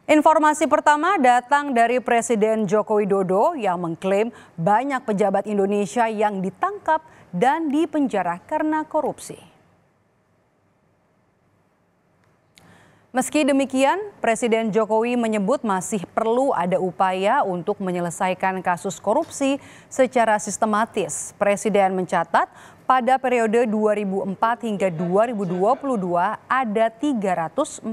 Informasi pertama datang dari Presiden Joko Widodo yang mengklaim banyak pejabat Indonesia yang ditangkap dan dipenjara karena korupsi. Meski demikian, Presiden Jokowi menyebut masih perlu ada upaya untuk menyelesaikan kasus korupsi secara sistematis. Presiden mencatat pada periode 2004 hingga 2022 ada 344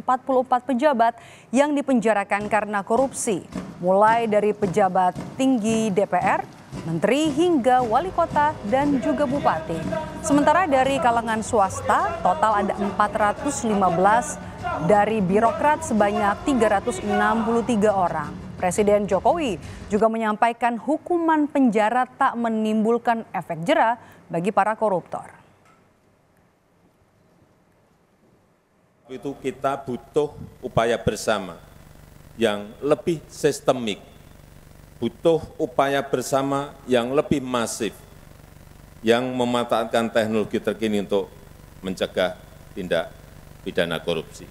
pejabat yang dipenjarakan karena korupsi, mulai dari pejabat tinggi DPR, menteri hingga wali kota dan juga bupati. Sementara dari kalangan swasta total ada 415 dari birokrat sebanyak 363 orang. Presiden Jokowi juga menyampaikan hukuman penjara tak menimbulkan efek jera bagi para koruptor. Itu kita butuh upaya bersama yang lebih sistemik, butuh upaya bersama yang lebih masif, yang memanfaatkan teknologi terkini untuk mencegah tindak pidana korupsi.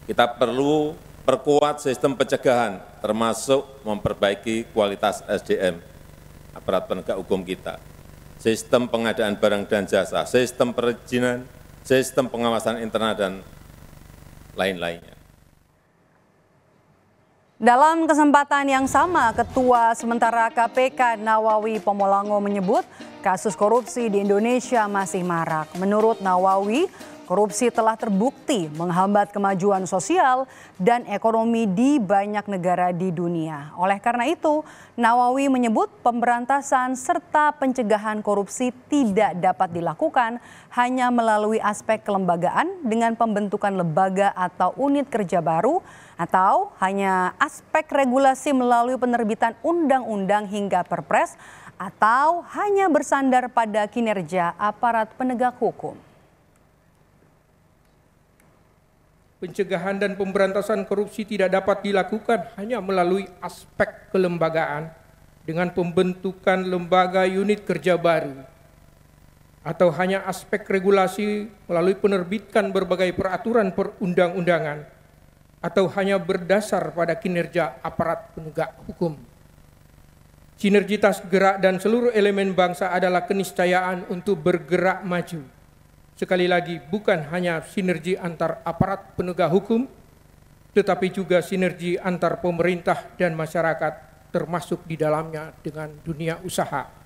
Kita perlu perkuat sistem pencegahan, termasuk memperbaiki kualitas SDM, aparat penegak hukum kita, sistem pengadaan barang dan jasa, sistem perizinan, sistem pengawasan internal, dan lain-lainnya. Dalam kesempatan yang sama, Ketua Sementara KPK Nawawi Pomolango menyebut kasus korupsi di Indonesia masih marak. Menurut Nawawi, korupsi telah terbukti menghambat kemajuan sosial dan ekonomi di banyak negara di dunia. Oleh karena itu, Nawawi menyebut pemberantasan serta pencegahan korupsi tidak dapat dilakukan hanya melalui aspek kelembagaan dengan pembentukan lembaga atau unit kerja baru, atau hanya aspek regulasi melalui penerbitan undang-undang hingga perpres, atau hanya bersandar pada kinerja aparat penegak hukum. Pencegahan dan pemberantasan korupsi tidak dapat dilakukan hanya melalui aspek kelembagaan dengan pembentukan lembaga unit kerja baru, atau hanya aspek regulasi melalui penerbitan berbagai peraturan perundang-undangan, atau hanya berdasar pada kinerja aparat penegak hukum. Sinergitas gerak dan seluruh elemen bangsa adalah keniscayaan untuk bergerak maju. Sekali lagi, bukan hanya sinergi antar aparat penegak hukum, tetapi juga sinergi antar pemerintah dan masyarakat, termasuk di dalamnya dengan dunia usaha.